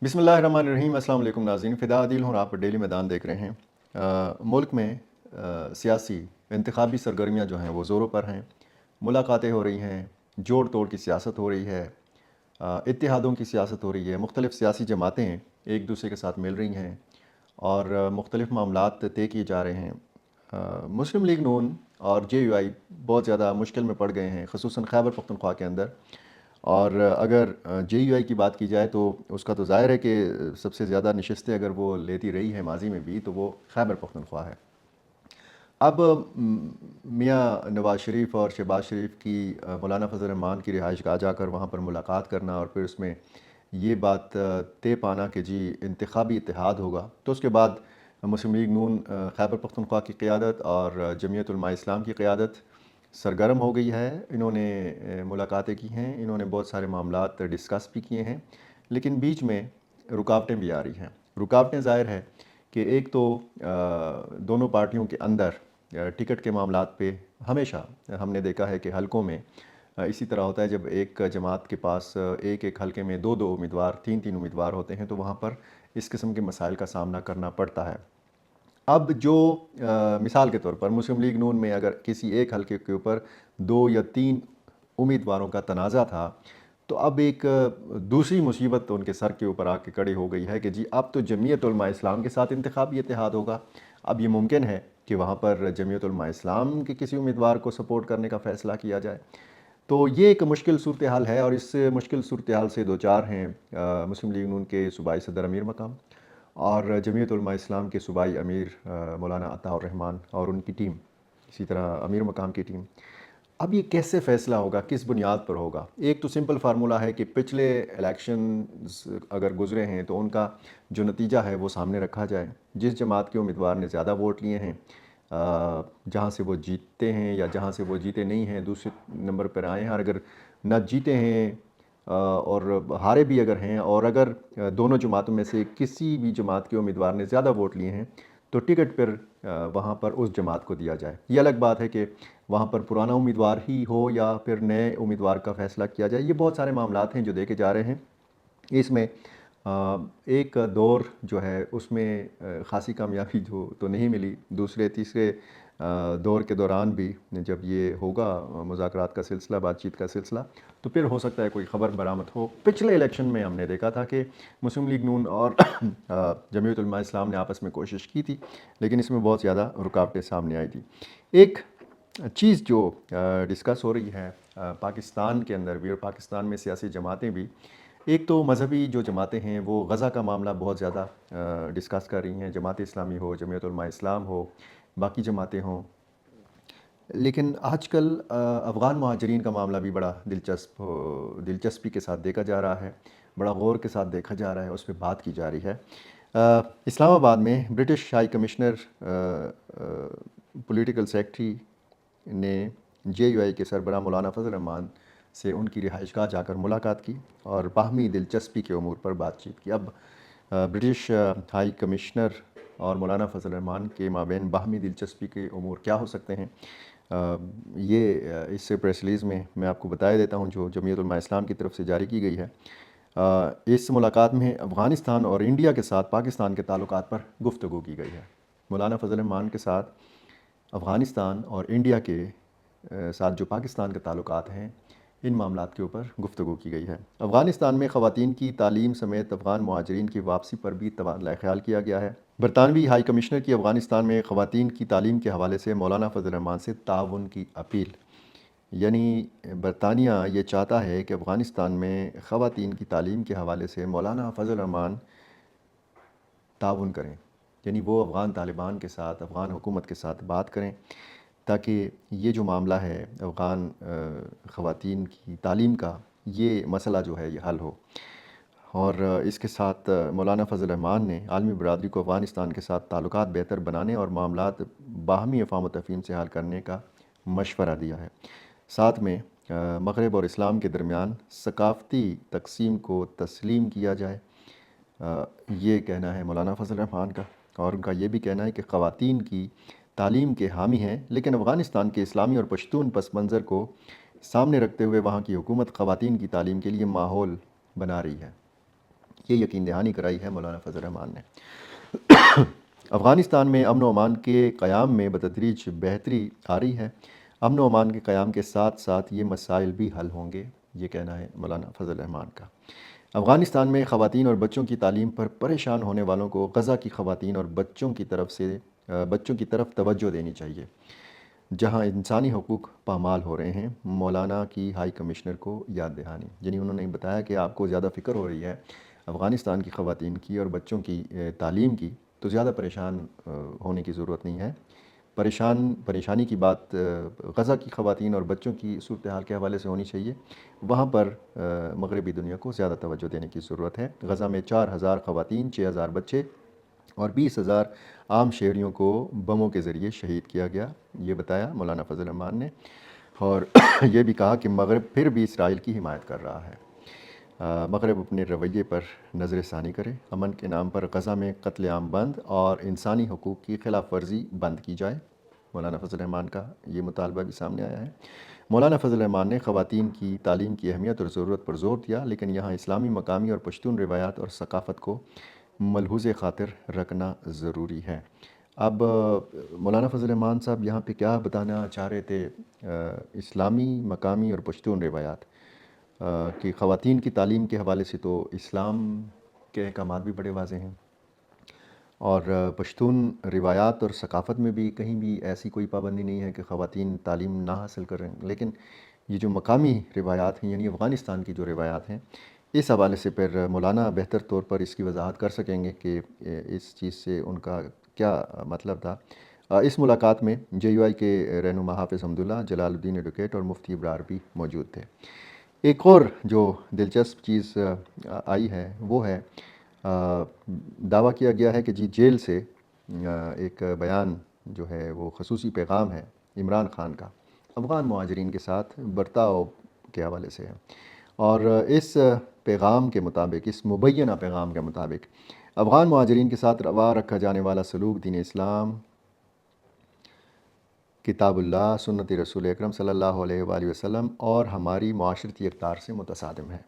بسم اللہ الرحمن الرحیم۔ السلام علیکم ناظرین، فدا عادل ہوں اور آپ ڈیلی میدان دیکھ رہے ہیں۔ ملک میں سیاسی انتخابی سرگرمیاں جو ہیں وہ زوروں پر ہیں، ملاقاتیں ہو رہی ہیں، جوڑ توڑ کی سیاست ہو رہی ہے، اتحادوں کی سیاست ہو رہی ہے، مختلف سیاسی جماعتیں ایک دوسرے کے ساتھ مل رہی ہیں اور مختلف معاملات طے کیے جا رہے ہیں۔ مسلم لیگ نون اور جے یو آئی بہت زیادہ مشکل میں پڑ گئے ہیں، خصوصاً خیبر پختونخوا کے اندر۔ اور اگر جے یو آئی کی بات کی جائے تو اس کا تو ظاہر ہے کہ سب سے زیادہ نشستیں اگر وہ لیتی رہی ہے ماضی میں بھی تو وہ خیبر پختونخوا ہے۔ اب میاں نواز شریف اور شہباز شریف کی مولانا فضل الرحمان کی رہائش گاہ جا کر وہاں پر ملاقات کرنا اور پھر اس میں یہ بات طے پانا کہ جی انتخابی اتحاد ہوگا، تو اس کے بعد مسلم لیگ نون خیبر پختونخوا کی قیادت اور جمعیت علماء اسلام کی قیادت سرگرم ہو گئی ہے۔ انہوں نے ملاقاتیں کی ہیں، انہوں نے بہت سارے معاملات ڈسکس بھی کیے ہیں، لیکن بیچ میں رکاوٹیں بھی آ رہی ہیں۔ رکاوٹیں ظاہر ہے کہ ایک تو دونوں پارٹیوں کے اندر ٹکٹ کے معاملات پہ ہمیشہ ہم نے دیکھا ہے کہ حلقوں میں اسی طرح ہوتا ہے، جب ایک جماعت کے پاس ایک ایک حلقے میں دو دو امیدوار، تین تین امیدوار ہوتے ہیں تو وہاں پر اس قسم کے مسائل کا سامنا کرنا پڑتا ہے۔ اب جو مثال کے طور پر مسلم لیگ نون میں اگر کسی ایک حلقے کے اوپر دو یا تین امیدواروں کا تنازع تھا، تو اب ایک دوسری مصیبت ان کے سر کے اوپر آ کے کھڑی ہو گئی ہے کہ جی اب تو جمعیت علماء اسلام کے ساتھ انتخابی اتحاد ہوگا۔ اب یہ ممکن ہے کہ وہاں پر جمعیت علماء اسلام کے کسی امیدوار کو سپورٹ کرنے کا فیصلہ کیا جائے۔ تو یہ ایک مشکل صورتحال ہے اور اس مشکل صورتحال سے دوچار ہیں مسلم لیگ نون کے صوبائی صدر امیر مقام اور جمعیت علماء اسلام کے صوبائی امیر مولانا عطاء الرحمان اور ان کی ٹیم، اسی طرح امیر مقام کی ٹیم۔ اب یہ کیسے فیصلہ ہوگا، کس بنیاد پر ہوگا؟ ایک تو سمپل فارمولہ ہے کہ پچھلے الیکشنز اگر گزرے ہیں تو ان کا جو نتیجہ ہے وہ سامنے رکھا جائے۔ جس جماعت کے امیدوار نے زیادہ ووٹ لیے ہیں، جہاں سے وہ جیتتے ہیں یا جہاں سے وہ جیتے نہیں ہیں دوسرے نمبر پر آئے ہیں، اور اگر نہ جیتے ہیں اور ہارے بھی اگر ہیں، اور اگر دونوں جماعتوں میں سے کسی بھی جماعت کے امیدوار نے زیادہ ووٹ لیے ہیں تو ٹکٹ پھر وہاں پر اس جماعت کو دیا جائے۔ یہ الگ بات ہے کہ وہاں پر پرانا امیدوار ہی ہو یا پھر نئے امیدوار کا فیصلہ کیا جائے۔ یہ بہت سارے معاملات ہیں جو دیکھے جا رہے ہیں۔ اس میں ایک دور جو ہے اس میں خاصی کامیابی جو تو نہیں ملی، دوسرے تیسرے دور کے دوران بھی جب یہ ہوگا مذاکرات کا سلسلہ، بات چیت کا سلسلہ، تو پھر ہو سکتا ہے کوئی خبر برآمد ہو۔ پچھلے الیکشن میں ہم نے دیکھا تھا کہ مسلم لیگ نون اور جمعیت علماء اسلام نے آپس میں کوشش کی تھی، لیکن اس میں بہت زیادہ رکاوٹیں سامنے آئی تھی۔ ایک چیز جو ڈسکس ہو رہی ہے پاکستان کے اندر بھی اور پاکستان میں سیاسی جماعتیں بھی، ایک تو مذہبی جو جماعتیں ہیں وہ غزہ کا معاملہ بہت زیادہ ڈسکس کر رہی ہیں، جماعت اسلامی ہو، جمعیت علماء اسلام ہو، باقی جماعتیں ہوں۔ لیکن آج کل افغان مہاجرین کا معاملہ بھی بڑا دلچسپی کے ساتھ دیکھا جا رہا ہے، بڑا غور کے ساتھ دیکھا جا رہا ہے، اس پہ بات کی جا رہی ہے۔ اسلام آباد میں British high commissioner political secretary نے جے یو آئی کے سربراہ مولانا فضل الرحمان سے ان کی رہائش گاہ جا کر ملاقات کی اور باہمی دلچسپی کے امور پر بات چیت کی۔ اب برٹش ہائی کمشنر اور مولانا فضل الرحمان کے مابین باہمی دلچسپی کے امور کیا ہو سکتے ہیں؟ یہ اس سے پریس ریلیز میں آپ کو بتایا دیتا ہوں جو جمعیت علماء اسلام کی طرف سے جاری کی گئی ہے۔ اس ملاقات میں افغانستان اور انڈیا کے ساتھ پاکستان کے تعلقات پر گفتگو کی گئی ہے۔ مولانا فضل الرحمان کے ساتھ افغانستان اور انڈیا کے ساتھ جو پاکستان کے تعلقات ہیں، ان معاملات کے اوپر گفتگو کی گئی ہے۔ افغانستان میں خواتین کی تعلیم سمیت افغان مہاجرین کی واپسی پر بھی تبادلہ خیال کیا گیا ہے۔ برطانوی ہائی کمشنر کی افغانستان میں خواتین کی تعلیم کے حوالے سے مولانا فضل الرحمان سے تعاون کی اپیل، یعنی برطانیہ یہ چاہتا ہے کہ افغانستان میں خواتین کی تعلیم کے حوالے سے مولانا فضل الرحمان تعاون کریں، یعنی وہ افغان طالبان کے ساتھ، افغان حکومت کے ساتھ بات کریں تاکہ یہ جو معاملہ ہے افغان خواتین کی تعلیم کا، یہ مسئلہ جو ہے یہ حل ہو۔ اور اس کے ساتھ مولانا فضل الرحمان نے عالمی برادری کو افغانستان کے ساتھ تعلقات بہتر بنانے اور معاملات باہمی افہام و تفہیم سے حل کرنے کا مشورہ دیا ہے۔ ساتھ میں مغرب اور اسلام کے درمیان ثقافتی تقسیم کو تسلیم کیا جائے، یہ کہنا ہے مولانا فضل الرحمان کا۔ اور ان کا یہ بھی کہنا ہے کہ خواتین کی تعلیم کے حامی ہیں، لیکن افغانستان کے اسلامی اور پشتون پس منظر کو سامنے رکھتے ہوئے وہاں کی حکومت خواتین کی تعلیم کے لیے ماحول بنا رہی ہے۔ یہ یقین دہانی کرائی ہے مولانا فضل الرحمان نے۔ افغانستان میں امن و امان کے قیام میں بتدریج بہتری آ رہی ہے۔ امن و امان کے قیام کے ساتھ ساتھ یہ مسائل بھی حل ہوں گے، یہ کہنا ہے مولانا فضل الرحمان کا۔ افغانستان میں خواتین اور بچوں کی تعلیم پر پریشان ہونے والوں کو غزہ کی خواتین اور بچوں کی طرف توجہ دینی چاہیے، جہاں انسانی حقوق پامال ہو رہے ہیں۔ مولانا کی ہائی کمشنر کو یاد دہانی، یعنی انہوں نے بتایا کہ آپ کو زیادہ فکر ہو رہی ہے افغانستان کی خواتین کی اور بچوں کی تعلیم کی، تو زیادہ پریشان ہونے کی ضرورت نہیں ہے۔ پریشانی کی بات غزہ کی خواتین اور بچوں کی صورتحال کے حوالے سے ہونی چاہیے۔ وہاں پر مغربی دنیا کو زیادہ توجہ دینے کی ضرورت ہے۔ غزہ میں 4000 خواتین، 6000 بچے اور 20,000 عام شہریوں کو بموں کے ذریعے شہید کیا گیا، یہ بتایا مولانا فضل الرحمان نے۔ اور یہ بھی کہا کہ مغرب پھر بھی اسرائیل کی حمایت کر رہا ہے۔ مغرب اپنے رویے پر نظر ثانی کرے، امن کے نام پر غزہ میں قتل عام بند اور انسانی حقوق کی خلاف ورزی بند کی جائے۔ مولانا فضل الرحمان کا یہ مطالبہ بھی سامنے آیا ہے۔ مولانا فضل الرحمان نے خواتین کی تعلیم کی اہمیت اور ضرورت پر زور دیا، لیکن یہاں اسلامی، مقامی اور پشتون روایات اور ثقافت کو ملحوظ خاطر رکھنا ضروری ہے۔ اب مولانا فضل الرحمان صاحب یہاں پہ کیا بتانا چاہ رہے تھے؟ اسلامی، مقامی اور پشتون روایات کہ خواتین کی تعلیم کے حوالے سے تو اسلام کے احکامات بھی بڑے واضح ہیں، اور پشتون روایات اور ثقافت میں بھی کہیں بھی ایسی کوئی پابندی نہیں ہے کہ خواتین تعلیم نہ حاصل کریں۔ لیکن یہ جو مقامی روایات ہیں، یعنی افغانستان کی جو روایات ہیں، اس حوالے سے پھر مولانا بہتر طور پر اس کی وضاحت کر سکیں گے کہ اس چیز سے ان کا کیا مطلب تھا۔ اس ملاقات میں JUI کے رہنما حافظ حمداللہ، جلال الدین ایڈوکیٹ اور مفتی ابرار بھی موجود تھے۔ ایک اور جو دلچسپ چیز آئی ہے وہ ہے دعویٰ کیا گیا ہے کہ جیل سے ایک بیان جو ہے وہ خصوصی پیغام ہے عمران خان کا افغان مہاجرین کے ساتھ برتاؤ کے حوالے سے ہے، اور اس پیغام کے مطابق، اس مبینہ پیغام کے مطابق، افغان مہاجرین کے ساتھ روا رکھا جانے والا سلوک دین اسلام، کتاب اللہ، سنت رسول اکرم صلی اللہ علیہ وآلہ وسلم اور ہماری معاشرتی اقدار سے متصادم ہے۔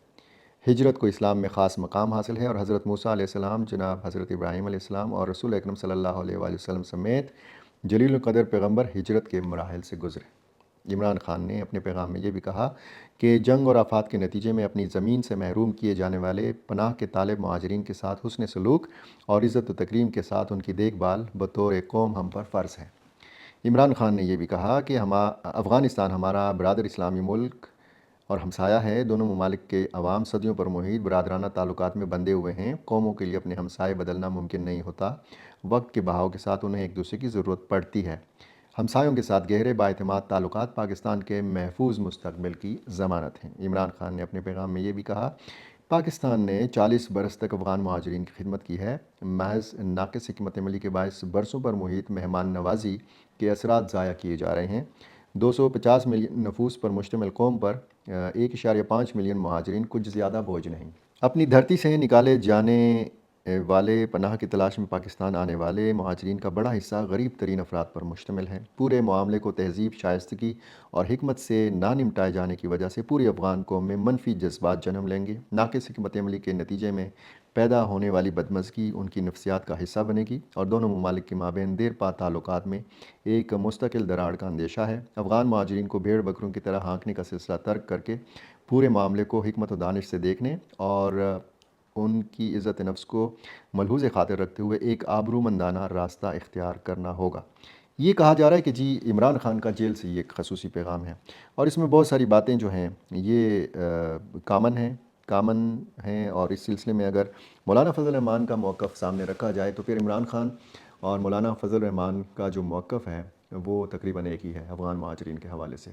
ہجرت کو اسلام میں خاص مقام حاصل ہے، اور حضرت موسیٰ علیہ السلام، جناب حضرت ابراہیم علیہ السلام اور رسول اکرم صلی اللہ علیہ وآلہ وسلم سمیت جلیل القدر پیغمبر ہجرت کے مراحل سے گزرے۔ عمران خان نے اپنے پیغام میں یہ بھی کہا کہ جنگ اور آفات کے نتیجے میں اپنی زمین سے محروم کیے جانے والے پناہ کے طالب مہاجرین کے ساتھ حسن سلوک اور عزت و تکریم کے ساتھ ان کی دیکھ بھال بطور قوم ہم پر فرض ہے۔ عمران خان نے یہ بھی کہا کہ افغانستان ہمارا برادر اسلامی ملک اور ہمسایہ ہے۔ دونوں ممالک کے عوام صدیوں پر محیط برادرانہ تعلقات میں بندھے ہوئے ہیں۔ قوموں کے لیے اپنے ہمسائے بدلنا ممکن نہیں ہوتا، وقت کے بہاؤ کے ساتھ انہیں ایک دوسرے کی ضرورت پڑتی ہے۔ ہمسایوں کے ساتھ گہرے بااعتماد تعلقات پاکستان کے محفوظ مستقبل کی ضمانت ہیں۔ عمران خان نے اپنے پیغام میں یہ بھی کہا، پاکستان نے 40 برس تک افغان مہاجرین کی خدمت کی ہے۔ محض ناقص حکمت عملی کے باعث برسوں پر محیط مہمان نوازی کے اثرات ضائع کیے جا رہے ہیں۔ 250 ملین نفوس پر مشتمل قوم پر 1.5 ملین مہاجرین کچھ زیادہ بوجھ نہیں۔ اپنی دھرتی سے نکالے جانے والے پناہ کی تلاش میں پاکستان آنے والے مہاجرین کا بڑا حصہ غریب ترین افراد پر مشتمل ہے۔ پورے معاملے کو تہذیب، شائستگی اور حکمت سے نہ نمٹائے جانے کی وجہ سے پوری افغان قوم میں منفی جذبات جنم لیں گے۔ ناقص حکمت عملی کے نتیجے میں پیدا ہونے والی بدمزگی ان کی نفسیات کا حصہ بنے گی، اور دونوں ممالک کے مابین دیر پا تعلقات میں ایک مستقل دراڑ کا اندیشہ ہے۔ افغان مہاجرین کو بھیڑ بکروں کی طرح ہانکنے کا سلسلہ ترک کر کے پورے معاملے کو حکمت و دانش سے دیکھنے اور ان کی عزت نفس کو ملحوظ خاطر رکھتے ہوئے ایک آبرومندانہ راستہ اختیار کرنا ہوگا۔ یہ کہا جا رہا ہے کہ جی عمران خان کا جیل سے یہ ایک خصوصی پیغام ہے، اور اس میں بہت ساری باتیں جو ہیں یہ کامن ہیں، اور اس سلسلے میں اگر مولانا فضل الرحمان کا موقف سامنے رکھا جائے تو پھر عمران خان اور مولانا فضل الرحمان کا جو موقف ہے وہ تقریباً ایک ہی ہے افغان مہاجرین کے حوالے سے۔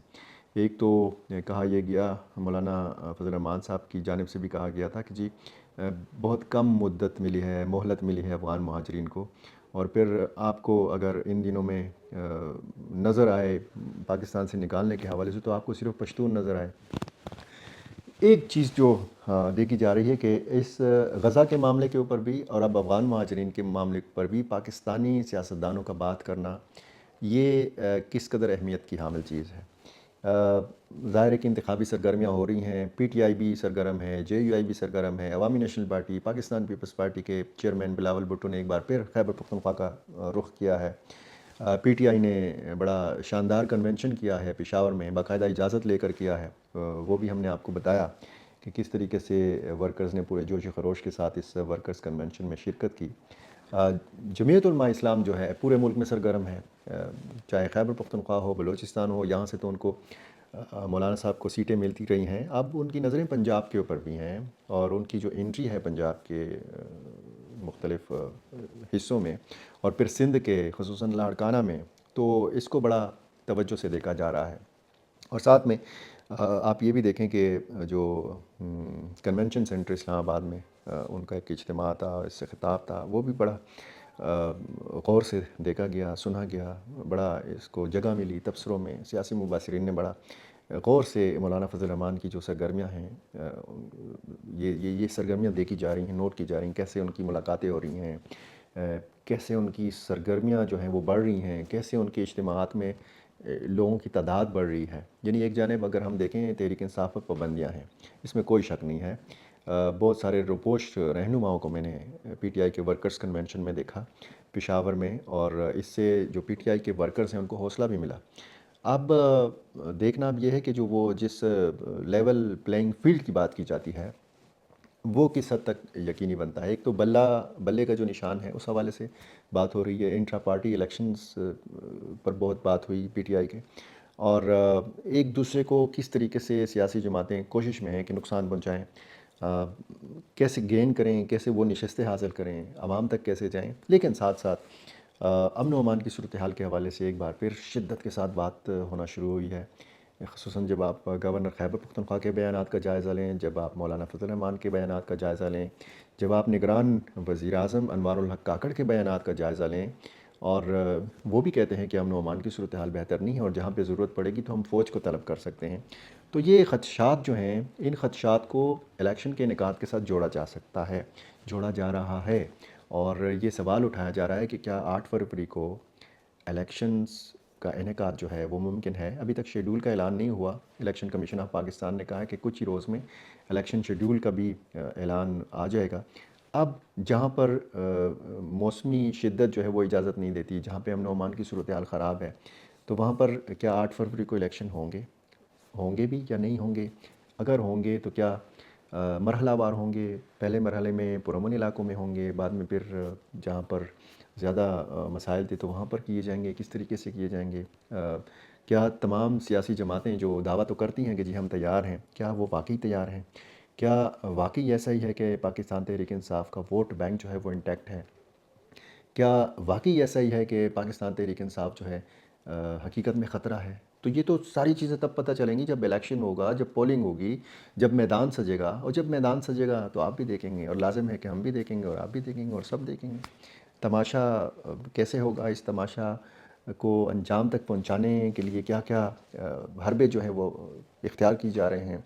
ایک تو کہا یہ گیا، مولانا فضل الرحمان صاحب کی جانب سے بھی کہا گیا تھا کہ جی بہت کم مدت ملی ہے، مہلت ملی ہے افغان مہاجرین کو، اور پھر آپ کو اگر ان دنوں میں نظر آئے پاکستان سے نکالنے کے حوالے سے تو آپ کو صرف پشتون نظر آئے۔ ایک چیز جو دیکھی جا رہی ہے کہ اس غزہ کے معاملے کے اوپر بھی اور اب افغان مہاجرین کے معاملے پر بھی پاکستانی سیاستدانوں کا بات کرنا یہ کس قدر اہمیت کی حامل چیز ہے۔ ظاہر ہے کہ انتخابی سرگرمیاں ہو رہی ہیں، پی ٹی آئی بھی سرگرم ہے، جے یو آئی بھی سرگرم ہے، Awami national party, Pakistan peoples party کے چیئرمین بلاول بھٹو نے ایک بار پھر خیبر پختونخوا کا رخ کیا ہے۔ پی ٹی آئی نے بڑا شاندار کنونشن کیا ہے پشاور میں، باقاعدہ اجازت لے کر کیا ہے، وہ بھی ہم نے آپ کو بتایا کہ کس طریقے سے ورکرز نے پورے جوش و خروش کے ساتھ اس ورکرز کنونشن میں شرکت کی۔ جمعیت علماء اسلام جو ہے پورے ملک میں سرگرم ہے، چاہے خیبر پختونخوا ہو، بلوچستان ہو، یہاں سے تو ان کو مولانا صاحب کو سیٹیں ملتی رہی ہیں، اب ان کی نظریں پنجاب کے اوپر بھی ہیں، اور ان کی جو انٹری ہے پنجاب کے مختلف حصوں میں اور پھر سندھ کے خصوصاً لاڑکانہ میں، تو اس کو بڑا توجہ سے دیکھا جا رہا ہے۔ اور ساتھ میں آپ یہ بھی دیکھیں کہ جو کنونشن سینٹر اسلام آباد میں ان کا ایک اجتماع تھا، اس سے خطاب تھا، وہ بھی بڑا غور سے دیکھا گیا، سنا گیا، بڑا اس کو جگہ ملی تبصروں میں، سیاسی مبصرین نے بڑا غور سے مولانا فضل الرحمان کی جو سرگرمیاں ہیں یہ سرگرمیاں دیکھی جا رہی ہیں، نوٹ کی جا رہی ہیں، کیسے ان کی ملاقاتیں ہو رہی ہیں، کیسے ان کی سرگرمیاں جو ہیں وہ بڑھ رہی ہیں، کیسے ان کے اجتماعات میں لوگوں کی تعداد بڑھ رہی ہے۔ یعنی ایک جانب اگر ہم دیکھیں تحریک انصاف پر پابندیاں ہیں، اس میں کوئی شک نہیں ہے، بہت سارے روپوش رہنماؤں کو میں نے پی ٹی آئی کے ورکرز کنونشن میں دیکھا پشاور میں، اور اس سے جو پی ٹی آئی کے ورکرز ہیں ان کو حوصلہ بھی ملا۔ اب دیکھنا اب یہ ہے کہ جو وہ جس لیول پلینگ فیلڈ کی بات کی جاتی ہے وہ کس حد تک یقینی بنتا ہے۔ ایک تو بلے کا جو نشان ہے اس حوالے سے بات ہو رہی ہے، انٹرا پارٹی الیکشنز پر بہت بات ہوئی پی ٹی آئی کے، اور ایک دوسرے کو کس طریقے سے سیاسی جماعتیں کوشش میں ہیں کہ نقصان پہنچائیں، کیسے گین کریں، کیسے وہ نشستیں حاصل کریں، عوام تک کیسے جائیں، لیکن ساتھ ساتھ امن و امان کی صورتحال کے حوالے سے ایک بار پھر شدت کے ساتھ بات ہونا شروع ہوئی ہے، خصوصاً جب آپ گورنر خیبر پختونخوا کے بیانات کا جائزہ لیں، جب آپ مولانا فضل الرحمان کے بیانات کا جائزہ لیں، جب آپ نگران وزیر اعظم انوار الحق کاکڑ کے بیانات کا جائزہ لیں، اور وہ بھی کہتے ہیں کہ امن و امان کی صورتحال بہتر نہیں ہے اور جہاں پہ ضرورت پڑے گی تو ہم فوج کو طلب کر سکتے ہیں، تو یہ خدشات جو ہیں ان خدشات کو الیکشن کے انعقاد کے ساتھ جوڑا جا سکتا ہے، جوڑا جا رہا ہے، اور یہ سوال اٹھایا جا رہا ہے کہ کیا 8 فروری کو الیکشنز کا انعقاد جو ہے وہ ممکن ہے۔ ابھی تک شیڈول کا اعلان نہیں ہوا، الیکشن کمیشن آف پاکستان نے کہا ہے کہ کچھ ہی روز میں الیکشن شیڈول کا بھی اعلان آ جائے گا۔ اب جہاں پر موسمی شدت جو ہے وہ اجازت نہیں دیتی، جہاں پہ امن و امان کی صورتحال خراب ہے، تو وہاں پر کیا 8 فروری کو الیکشن ہوں گے بھی یا نہیں ہوں گے؟ اگر ہوں گے تو کیا مرحلہ وار ہوں گے؟ پہلے مرحلے میں پرامن علاقوں میں ہوں گے، بعد میں پھر جہاں پر زیادہ مسائل تھے تو وہاں پر کیے جائیں گے، کس طریقے سے کیے جائیں گے؟ کیا تمام سیاسی جماعتیں جو دعویٰ تو کرتی ہیں کہ جی ہم تیار ہیں، کیا وہ واقعی تیار ہیں؟ کیا واقعی ایسا ہی ہے کہ پاکستان تحریک انصاف کا ووٹ بینک جو ہے وہ انٹیکٹ ہے؟ کیا واقعی ایسا ہی ہے کہ پاکستان تحریک انصاف جو ہے حقیقت میں خطرہ ہے؟ تو یہ تو ساری چیزیں تب پتہ چلیں گی جب الیکشن ہوگا، جب پولنگ ہوگی، جب میدان سجے گا، اور جب میدان سجے گا تو آپ بھی دیکھیں گے، اور لازم ہے کہ ہم بھی دیکھیں گے اور آپ بھی دیکھیں گے اور سب دیکھیں گے۔ تماشا کیسے ہوگا، اس تماشا کو انجام تک پہنچانے کے لیے کیا کیا حربے جو ہیں وہ اختیار کی جا رہے ہیں،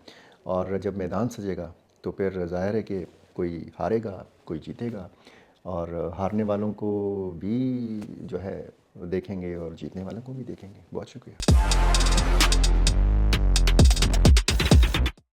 اور جب میدان سجے گا تو پھر ظاہر ہے کہ کوئی ہارے گا، کوئی جیتے گا، اور ہارنے والوں کو بھی جو ہے دیکھیں گے اور جیتنے والوں کو بھی دیکھیں گے۔ بہت شکریہ۔